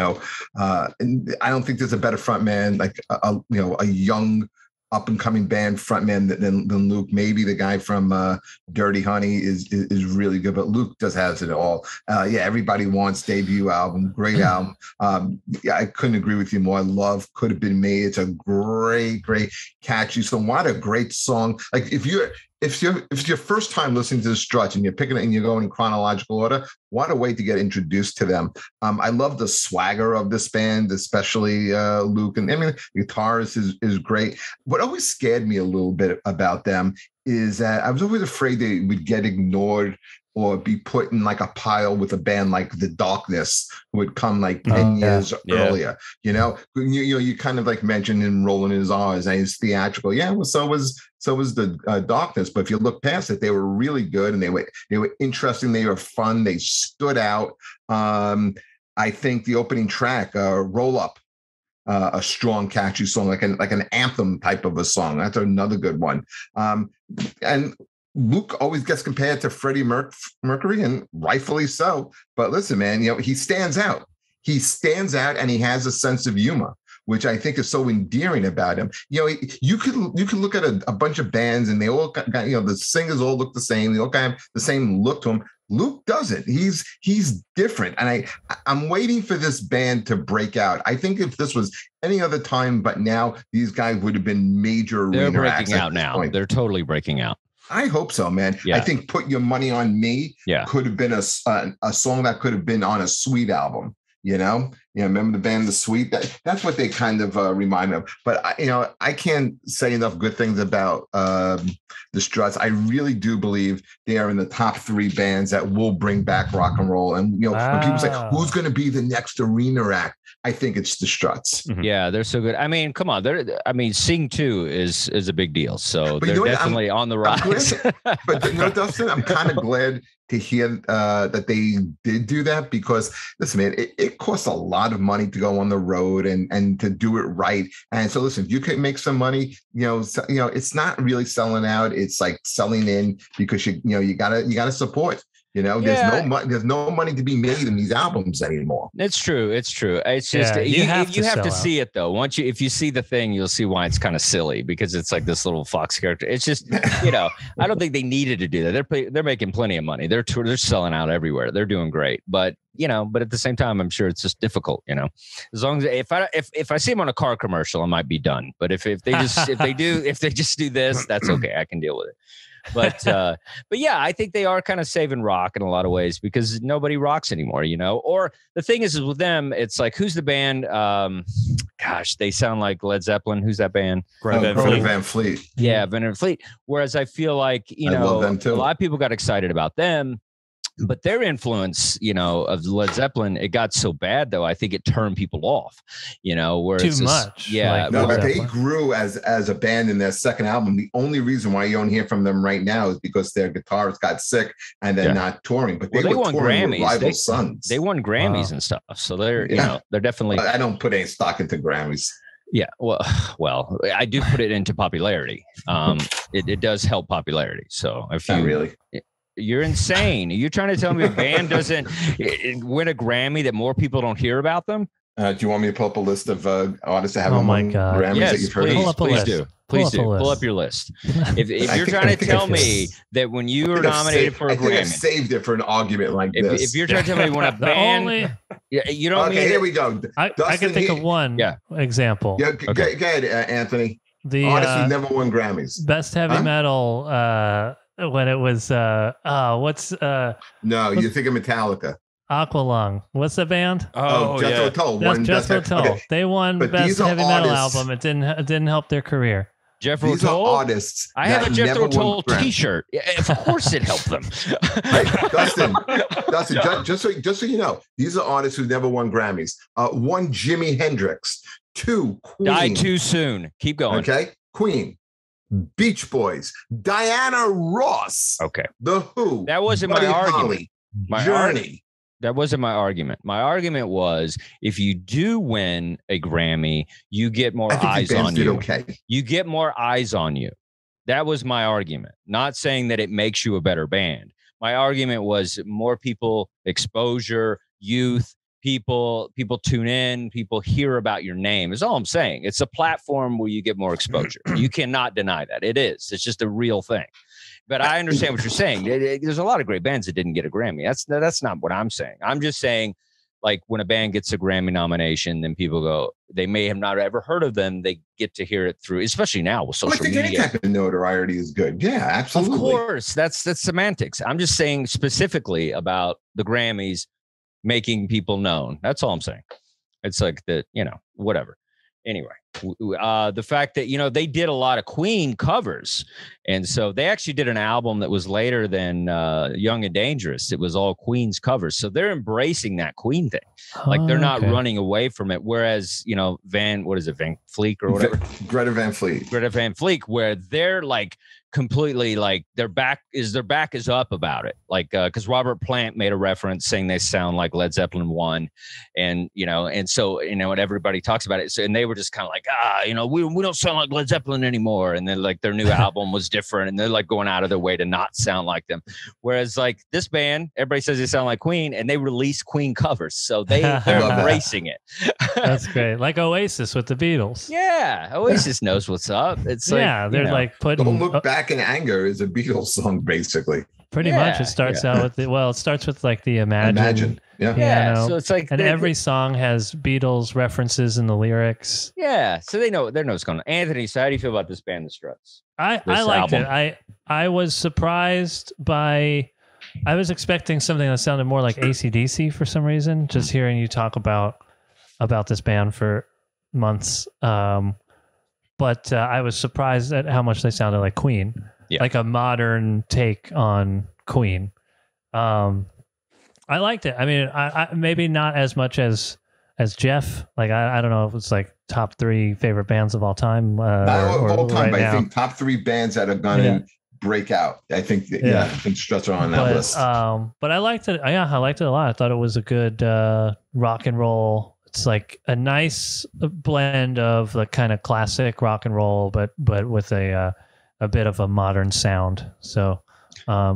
I don't think there's a better front man, like a young up and coming band frontman than Luke. Maybe the guy from Dirty Honey is really good, but Luke has it all. Everybody wants debut album, great album. I couldn't agree with you more. Love Could Have Been Made. It's a great catchy song. What a great song! Like if it's your first time listening to the Struts and you're picking it and you're going in chronological order, what a way to get introduced to them. I love the swagger of this band, especially Luke. And I mean, the guitarist is great. What always scared me a little bit about them is that I was always afraid they would get ignored or be put in like a pile with a band like The Darkness, who would come like 10 years earlier. You kind of like mentioned in Rolling His R's and he's theatrical. Yeah, well, so was The Darkness. But if you look past it, they were really good and they were interesting. They were fun. They stood out. I think the opening track, Roll Up, a strong, catchy song, like an anthem type of a song. That's another good one. And Luke always gets compared to Freddie Mercury, and rightfully so. But listen, man, he stands out. He stands out, and he has a sense of humor, which I think is so endearing about him. You can look at a bunch of bands, and they all got the singers all look the same. They all kind of have the same look to them. Luke doesn't. He's different, and I'm waiting for this band to break out. I think if this was any other time, but now these guys would have been major. They're breaking out now. Point. They're totally breaking out. I hope so, man. Yeah. I think Put Your Money on Me could have been a song that could have been on a Sweet album. Remember the band The Sweet? That's what they kind of remind me of. But I can't say enough good things about the Struts. I really do believe they are in the top 3 bands that will bring back rock and roll. And when people say who's going to be the next arena act, I think it's the Struts. Mm-hmm. Yeah, they're so good. I mean, come on. Sing 2 is a big deal. So they're definitely on the rise. But Dustin, I'm kind of glad to hear that they did do that, because listen, man, it costs a lot of money to go on the road and to do it right. And so listen, if you can make some money, it's not really selling out. It's like selling in, because you gotta support. There's no money to be made in these albums anymore. It's true. It's just you have to see it though. If you see the thing, you'll see why it's kind of silly, because it's like this little Fox character. It's just I don't think they needed to do that. They're making plenty of money. They're selling out everywhere. They're doing great, but at the same time, I'm sure it's just difficult. As long as if I see them on a car commercial, I might be done. But if they just do this, that's okay. I can deal with it. But yeah, I think they are kind of saving rock in a lot of ways, because nobody rocks anymore, or the thing is with them, it's like, who's the band? They sound like Led Zeppelin. Who's that band? Greta Van Fleet. Yeah, Van Fleet. Whereas I feel like, a lot of people got excited about them. But their influence, of Led Zeppelin, it got so bad though. I think it turned people off, where too much. Yeah, but they grew as a band in their second album. The only reason why you don't hear from them right now is because their guitarist got sick and they're not touring. But they won Grammys. Rival Sons. They won Grammys and stuff. So they're they're definitely. I don't put any stock into Grammys. Yeah, well, I do put it into popularity. It does help popularity. So if you really, you're insane. You're trying to tell me a band doesn't win a Grammy that more people don't hear about them? Do you want me to pull up a list of artists that have Grammys yes, that you've heard please, of? Please do. Please do. Pull up your list. If you're trying to tell me that when you were nominated for a Grammy, I've saved it for an argument like this. If you're trying to tell me when a band, you don't. Okay, here we go. I can think of one example. Yeah, go ahead, Anthony. The artist who never won Grammys. Best heavy metal. When it was what's No, you think of Metallica. Aqualung. What's the band? Jethro Tull. Jethro Tull. Okay. They won best heavy metal album. It didn't help their career. Jethro Tull artists. I have a Jethro Tull T-shirt. Of course, it helped them. Dustin, just so you know, these are artists who never won Grammys. One, Jimi Hendrix. Two, Queen. Died too soon. Keep going. Okay, Queen. Beach Boys. Diana Ross. Okay. The Who. That wasn't my argument. Journey. That wasn't my argument. My argument was if you do win a Grammy, you get more eyes on you. Okay. You get more eyes on you. That was my argument. Not saying that it makes you a better band. My argument was more people, exposure, youth, people tune in, people hear about your name is all I'm saying. It's a platform where you get more exposure. You cannot deny that. It is. It's just a real thing. But I understand what you're saying. There's a lot of great bands that didn't get a Grammy. That's not what I'm saying. I'm just saying, like, when a band gets a Grammy nomination, then people go, they may have not ever heard of them. They get to hear it through, especially now with social media. Any type of notoriety is good. Yeah, absolutely. Of course. That's semantics. I'm just saying specifically about the Grammys making people known. That's all I'm saying. It's like that, whatever. Anyway, the fact that, they did a lot of Queen covers. And so they actually did an album that was later than Young and Dangerous. It was all Queen's covers. So they're embracing that Queen thing. Like they're not running away from it. Whereas, Van Fleet or whatever. Greta Van Fleet, where they're like completely like their back is up about it. Like, because Robert Plant made a reference saying they sound like Led Zeppelin 1. And, and so, and everybody talks about it. So, and they were just kind of like, we don't sound like Led Zeppelin anymore. And then like their new album was different. And they're like going out of their way to not sound like them. Whereas like this band, everybody says they sound like Queen and they release Queen covers. So they're embracing it. That's great. Like Oasis with the Beatles. Yeah. Oasis knows what's up. It's like, they're like putting Don't Look Back in Anger is a Beatles song, basically. Pretty much. It starts out with it starts with like the Imagine. Yeah. So it's like, and every song has Beatles references in the lyrics. Yeah. So they know what's going on. Anthony, so how do you feel about this band, The Struts? I liked it. I was surprised by, I was expecting something that sounded more like AC/DC for some reason, just hearing you talk about this band for months. But I was surprised at how much they sounded like Queen, like a modern take on Queen. I liked it. I mean, I maybe not as much as Jeff. Like, I don't know if it's like top 3 favorite bands of all time. All time, but I think top 3 bands that are going to break out. I think, I think Struts are on that list. But I liked it. Yeah, I liked it a lot. I thought it was a good rock and roll. It's like a nice blend of the kind of classic rock and roll, but with a bit of a modern sound. So, I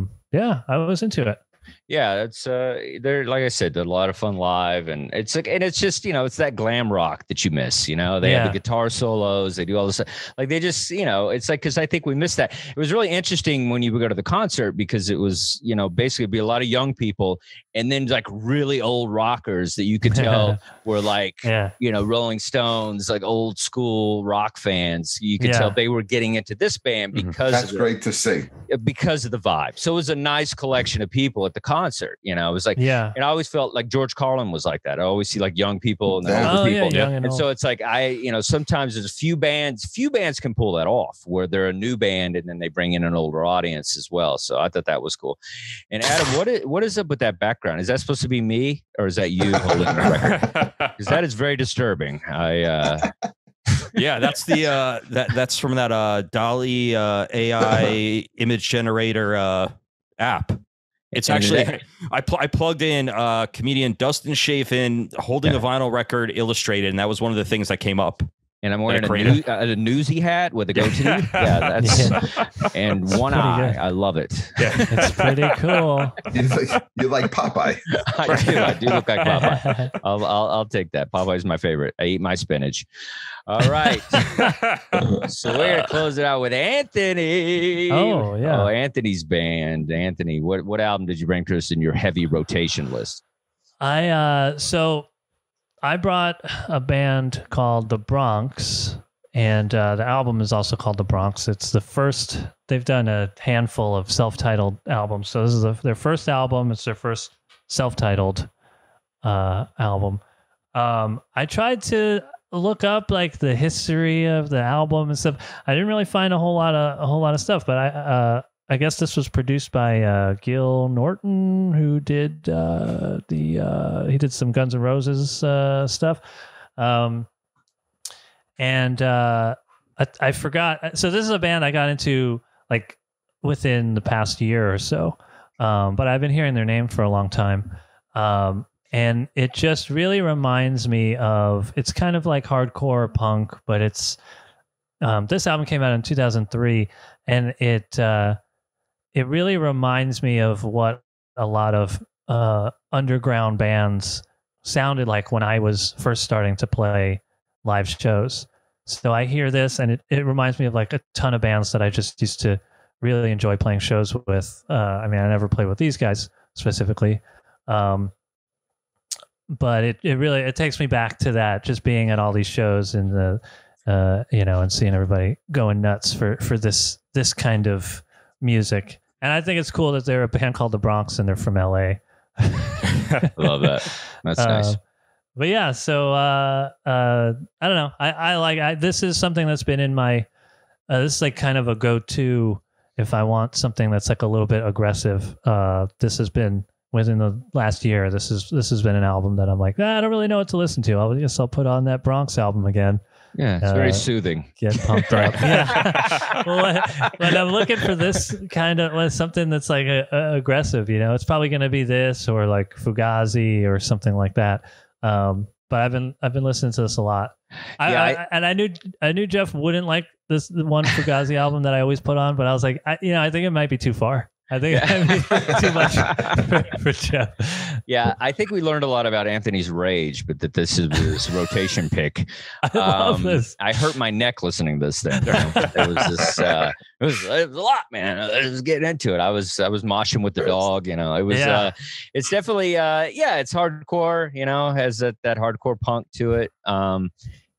was into it. Yeah, it's they're, like I said, they're a lot of fun live, and it's like, and it's just, it's that glam rock that you miss. They have the guitar solos, they do all this stuff. Like they just, it's like, because I think we missed that. It was really interesting when you would go to the concert because it was, basically be a lot of young people and then like really old rockers that you could tell were like, Rolling Stones, like old school rock fans. You could tell they were getting into this band because that's great to see, because of the vibe. So it was a nice collection of people at the concert. It was like, and I always felt like George Carlin was like that. I always see like young people and older people. And so it's like, sometimes there's few bands can pull that off where they're a new band and then they bring in an older audience as well. So I thought that was cool. And Adam, what is up with that background? Is that supposed to be me or is that you holding the record? Because that is very disturbing. Yeah, that's the that's from that DALL-E AI image generator app. It's actually I plugged in comedian Dustin Chafin holding a vinyl record illustrated, and that was one of the things that came up. And I'm wearing a newsy hat with a goatee. Yeah, that's and one eye. Good. I love it. Yeah, it's pretty cool. You like Popeye? I do look like Popeye. I'll take that. Popeye's my favorite. I eat my spinach. All right. So we're gonna close it out with Anthony. Oh yeah. Oh, Anthony's band. Anthony, what album did you bring to us in your heavy rotation list? I brought a band called The Bronx, and the album is also called The Bronx. It's the first, they've done a handful of self-titled albums. So this is their first album. It's their first self-titled album. I tried to look up like the history of the album and stuff. I didn't really find a whole lot of stuff, but I guess this was produced by Gil Norton, who did he did some Guns N' Roses stuff, and I forgot. So this is a band I got into like within the past year or so, but I've been hearing their name for a long time, and it just really reminds me of. It's kind of like hardcore punk, but it's this album came out in 2003, and it really reminds me of what a lot of underground bands sounded like when I was first starting to play live shows. So I hear this and it reminds me of like a ton of bands that I just used to really enjoy playing shows with. I mean, I never played with these guys specifically. But it really takes me back to that, just being at all these shows and and seeing everybody going nuts for this kind of music. And I think it's cool that they're a band called The Bronx and they're from LA. Love that. That's nice. But yeah, so I don't know. I like this is something that's been in my this is like kind of a go-to if I want something that's like a little bit aggressive. This has been within the last year. This has been an album that I'm like, I don't really know what to listen to. I guess I'll put on that Bronx album again. Yeah, it's very soothing. Get pumped up. Yeah. Well, when I'm looking for this kind of something that's like aggressive, it's probably going to be this or like Fugazi or something like that. But I've been listening to this a lot. I knew Jeff wouldn't like this one Fugazi album that I always put on, but I was like, I think it might be too far. I think too much for Jeff. Yeah, I think we learned a lot about Anthony's Rage, but that this is his rotation pick. I love this. I hurt my neck listening to this thing. It was a lot, man. I was getting into it. I was moshing with the dog. It was. It's definitely it's hardcore. Has that hardcore punk to it.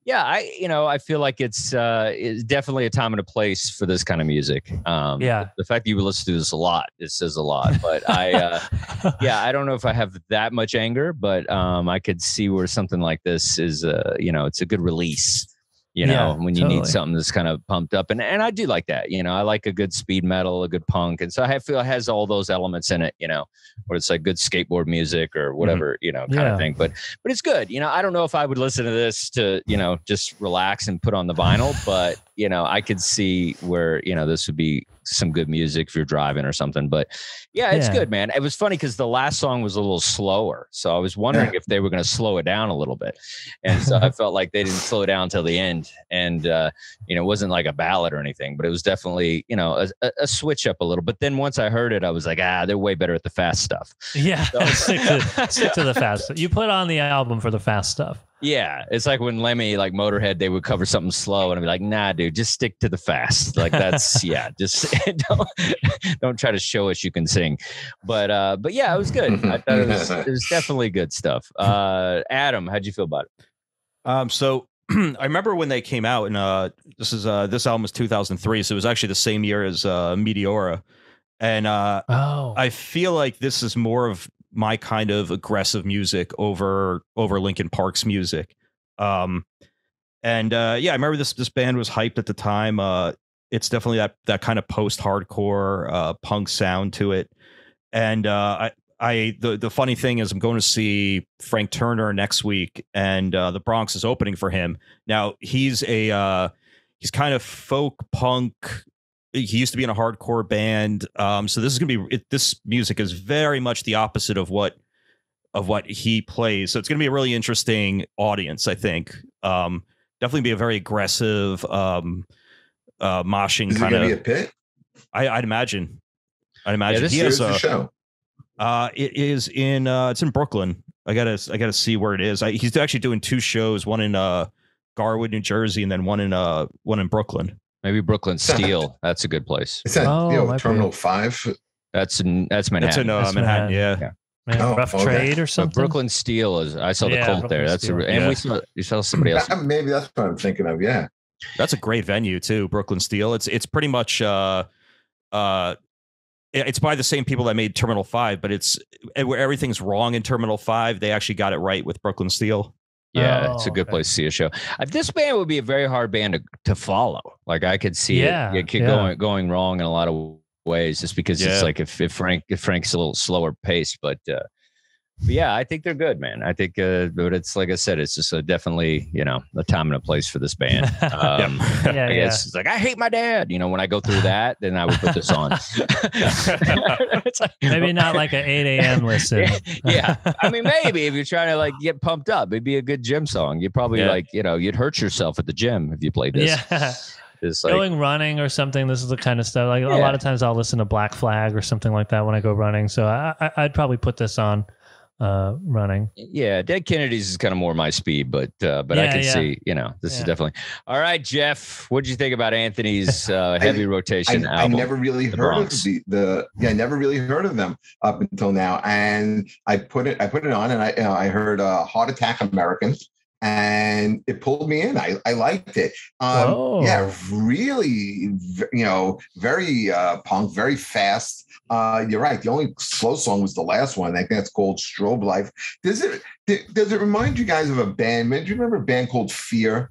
Yeah, I feel like it's definitely a time and a place for this kind of music. The fact that you listen to this a lot, it says a lot. But I don't know if I have that much anger, but I could see where something like this is, it's a good release. When you need something that's kind of pumped up. And I do like that. I like a good speed metal, a good punk. And so I feel it has all those elements in it, where it's like good skateboard music or whatever, kind of thing. But it's good. I don't know if I would listen to this to, just relax and put on the vinyl, but I could see where, this would be some good music if you're driving or something. But it's good, man. It was funny because the last song was a little slower. So I was wondering if they were going to slow it down a little bit. And so I felt like they didn't slow it down till the end. And, it wasn't like a ballad or anything, but it was definitely, a switch up a little. But then once I heard it, I was like, they're way better at the fast stuff. Yeah. So, stick to the fast stuff. You put on the album for the fast stuff. Yeah, it's like when Lemmy, like Motorhead, they would cover something slow, and I'd be like, "Nah, dude, just stick to the fast." Like that's just don't try to show us you can sing. But yeah, it was good. I thought it was definitely good stuff. Adam, how'd you feel about it? So I remember when they came out, and this album was 2003, so it was actually the same year as Meteora, and I feel like this is more of my kind of aggressive music over Linkin Park's music. I remember this band was hyped at the time. It's definitely that kind of post-hardcore punk sound to it. And the funny thing is I'm going to see Frank Turner next week, and the Bronx is opening for him. Now he's kind of folk punk. He used to be in a hardcore band. So this is going to be, this music is very much the opposite of what he plays. So it's going to be a really interesting audience, I think. definitely be a very aggressive moshing kind of. Is it gonna be a pit? I'd imagine. Yeah, he has a show. It is in it's in Brooklyn. I gotta see where it is. He's actually doing 2 shows, one in Garwood, New Jersey, and then one in Brooklyn. Maybe Brooklyn Steel. That's a good place. Is that Terminal 5? That's Manhattan. That's in Manhattan. Yeah. Rough Trade or something. But Brooklyn Steel is. I saw the Cult there. That's we saw somebody else. Maybe that's what I'm thinking of. Yeah, that's a great venue too. Brooklyn Steel. It's pretty much it's by the same people that made Terminal 5, but it's where everything's wrong in Terminal 5. They actually got it right with Brooklyn Steel. Yeah, it's a good place to see a show. This band would be a very hard band to follow. Like I could see it going wrong in a lot of ways, just because it's like if Frank's a little slower pace, but yeah, I think they're good, man. I think, but it's like I said, it's just definitely a time and a place for this band. I guess it's like I hate my dad. When I go through that, then I would put this on. It's like, maybe not like an 8 a.m. listen. Yeah, I mean, maybe if you're trying to like get pumped up, it'd be a good gym song. You'd probably you'd hurt yourself at the gym if you played this. Yeah. It's like, going running or something. This is the kind of stuff. Like a lot of times, I'll listen to Black Flag or something like that when I go running. So I'd probably put this on. Running. Yeah, Dead Kennedys is kind of more my speed, but I can see, this is definitely. All right, Jeff, what did you think about Anthony's heavy rotation album? I never really heard of I never really heard of them up until now, and I put it on, and I heard Heart Attack American, and it pulled me in. I liked it. Yeah, really, very punk, very fast. You're right. The only slow song was the last one. I think that's called Strobe Life. Does it remind you guys of a band? Man, do you remember a band called Fear?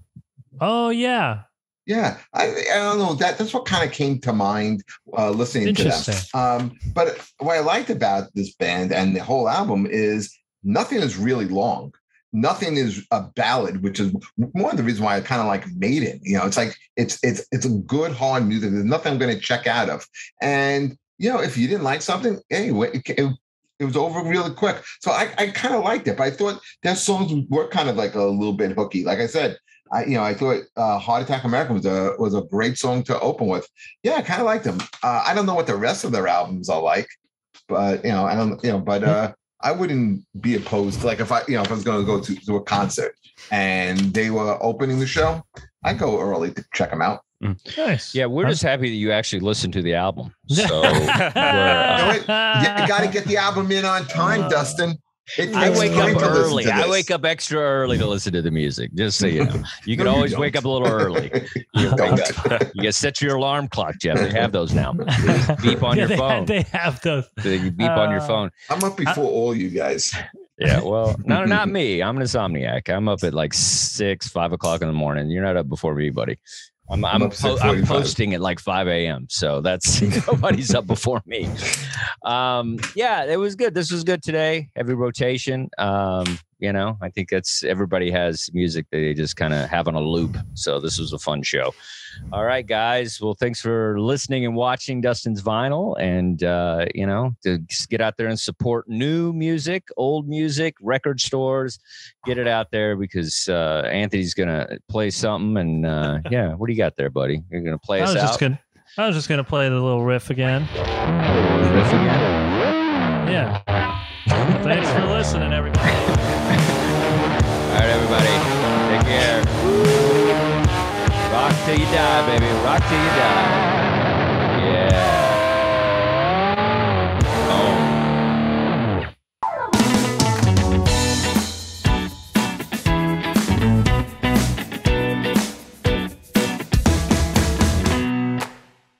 Oh yeah. Yeah. I don't know. That's what kind of came to mind listening to them. But what I liked about this band and the whole album is nothing is really long. Nothing is a ballad, which is one of the reasons why I kind of like Maiden. It's like it's a good hard music. There's nothing I'm going to check out of. And if you didn't like something, anyway, it was over really quick. So I kind of liked it, but I thought their songs were kind of like a little bit hooky. Like I said, I thought Heart Attack American was a great song to open with. Yeah, I kind of liked them. I don't know what the rest of their albums are like, but I don't, but I wouldn't be opposed. Like if I was going to go to a concert and they were opening the show, I'd go early to check them out. Nice. Yeah, we're just happy that you actually listened to the album. So you got to get the album in on time, Dustin. I wake up early. I wake up extra early to listen to the music. Just so you know, you can always wake up a little early. You can set your alarm clock, Jeff. They have those now. Beep on your phone. They have those. You beep on your phone. I'm up before all you guys. Yeah, well, no, not me. I'm an insomniac. I'm up at like 6, 5 o'clock in the morning. You're not up before me, buddy. I'm posting at like 5 a.m. So that's nobody's up before me. Yeah, it was good. This was good today. Heavy rotation. I think everybody has music that they just kind of have on a loop. So this was a fun show. All right, guys. Well, thanks for listening and watching Dustin's Vinyl. And, to get out there and support new music, old music, record stores, get it out there because Anthony's going to play something. And what do you got there, buddy? You're going to play us out? I was just going to play the little riff again. Yeah. Thanks for listening, everybody. All right, everybody. Take care. Rock till you die, baby. Rock till you die. Yeah.